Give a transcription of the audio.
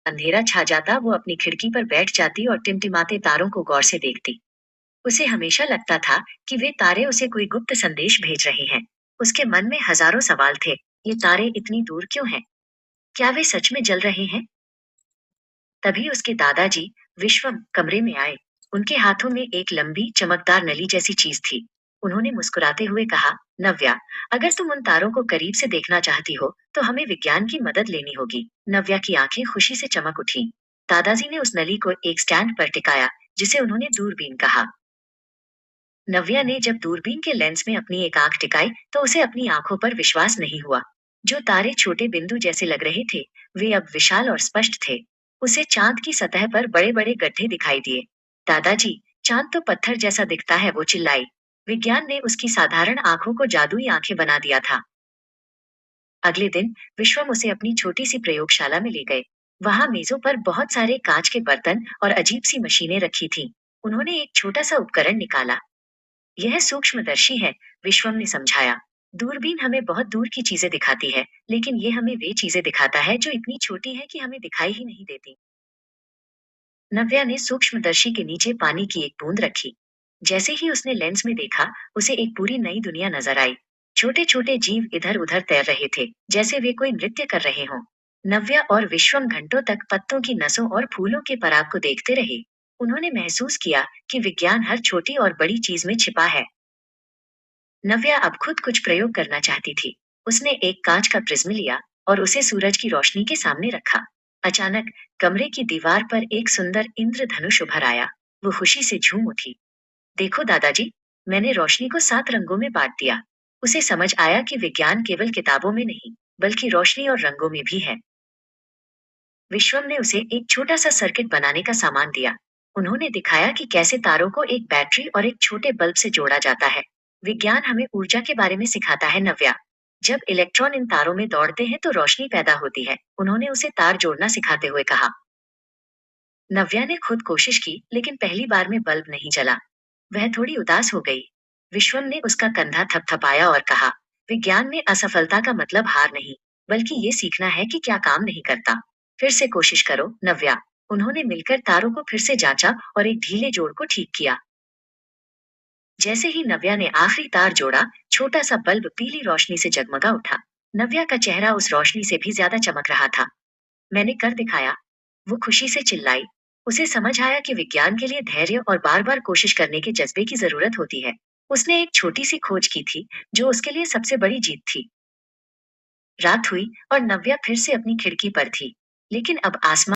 अंधेरा छा जाता वो अपनी खिड़की पर बैठ जाती और टिमटिमाते तारों को गौर से देखती। उसे हमेशा लगता था कि वे तारे उसे कोई गुप्त संदेश भेज रहे हैं। उसके मन में हजारों सवाल थे। ये तारे इतनी दूर क्यों हैं? क्या वे सच में जल रहे हैं? तभी उसके दादाजी विश्वम कमरे में आए। उनके हाथों में एक लंबी चमकदार नली जैसी चीज थी। उन्होंने मुस्कुराते हुए कहा, नव्या, अगर तुम उन तारों को करीब से देखना चाहती हो तो हमें विज्ञान की मदद लेनी होगी। नव्या की आंखें खुशी से चमक उठी। दादाजी ने उस नली को एक स्टैंड पर टिकाया, जिसे उन्होंने दूरबीन कहा। नव्या ने जब दूरबीन के लेंस में अपनी एक आंख टिकाई तो उसे अपनी आंखों पर विश्वास नहीं हुआ। जो तारे छोटे बिंदु जैसे लग रहे थे, वे अब विशाल और स्पष्ट थे। उसे चांद की सतह पर बड़े बड़े गड्ढे दिखाई दिए। दादाजी, चांद तो पत्थर जैसा दिखता है, वो चिल्लाई। विज्ञान ने उसकी साधारण आंखों को जादुई आंखें बना दिया था। अगले दिन विश्वम उसे अपनी छोटी सी प्रयोगशाला में ले गए। वहां मेजों पर बहुत सारे कांच के बर्तन और अजीब सी मशीनें रखी थीं। उन्होंने एक छोटा सा उपकरण निकाला। यह सूक्ष्मदर्शी है, विश्वम ने समझाया। दूरबीन हमें बहुत दूर की चीजें दिखाती है, लेकिन ये हमें वे चीजें दिखाता है जो इतनी छोटी है कि हमें दिखाई ही नहीं देती। नव्या ने सूक्ष्मदर्शी के नीचे पानी की एक बूंद रखी। जैसे ही उसने लेंस में देखा, उसे एक पूरी नई दुनिया नजर आई। छोटे छोटे जीव इधर उधर तैर रहे थे, जैसे वे कोई नृत्य कर रहे हों। नव्या और विश्वम घंटों तक पत्तों की नसों और फूलों के पराग को देखते रहे। उन्होंने महसूस किया कि विज्ञान हर छोटी और बड़ी चीज में छिपा है। नव्या अब खुद कुछ प्रयोग करना चाहती थी। उसने एक कांच का प्रिज्म लिया और उसे सूरज की रोशनी के सामने रखा। अचानक कमरे की दीवार पर एक सुंदर इंद्रधनुष उभर आया। वो खुशी से झूम उठी। देखो दादाजी, मैंने रोशनी को 7 रंगों में बांट दिया। उसे समझ आया कि विज्ञान केवल किताबों में नहीं, बल्कि रोशनी और रंगों में भी है। विश्वम ने उसे एक छोटा सा सर्किट बनाने का सामान दिया। उन्होंने दिखाया कि कैसे तारों को एक बैटरी और एक छोटे बल्ब से जोड़ा जाता है। विज्ञान हमें ऊर्जा के बारे में सिखाता है, नव्या। जब इलेक्ट्रॉन इन तारों में दौड़ते हैं तो रोशनी पैदा होती है, उन्होंने उसे तार जोड़ना सिखाते हुए कहा। नव्या ने खुद कोशिश की, लेकिन पहली बार में बल्ब नहीं जला। वह थोड़ी उदास हो गई। विश्वम ने उसका कंधा थपथपाया और कहा, विज्ञान में असफलता का मतलब हार नहीं, बल्कि ये सीखना है कि क्या काम नहीं करता। फिर से कोशिश करो, नव्या। उन्होंने मिलकर तारों को फिर से जांचा और एक ढीले जोड़ को ठीक किया। जैसे ही नव्या ने आखिरी तार जोड़ा, छोटा सा बल्ब पीली रोशनी से जगमगा उठा। नव्या का चेहरा उस रोशनी से भी ज्यादा चमक रहा था। मैंने कर दिखाया, वो खुशी से चिल्लाई। उसे समझ आया कि विज्ञान के लिए धैर्य और बार बार कोशिश करने के जज्बे की जरूरत होती है। उसने एक छोटी सी खोज की थी, जो उसके लिए सबसे बड़ी जीत थी। रात हुई और नव्या फिर से अपनी खिड़की पर थी, लेकिन अब आसमान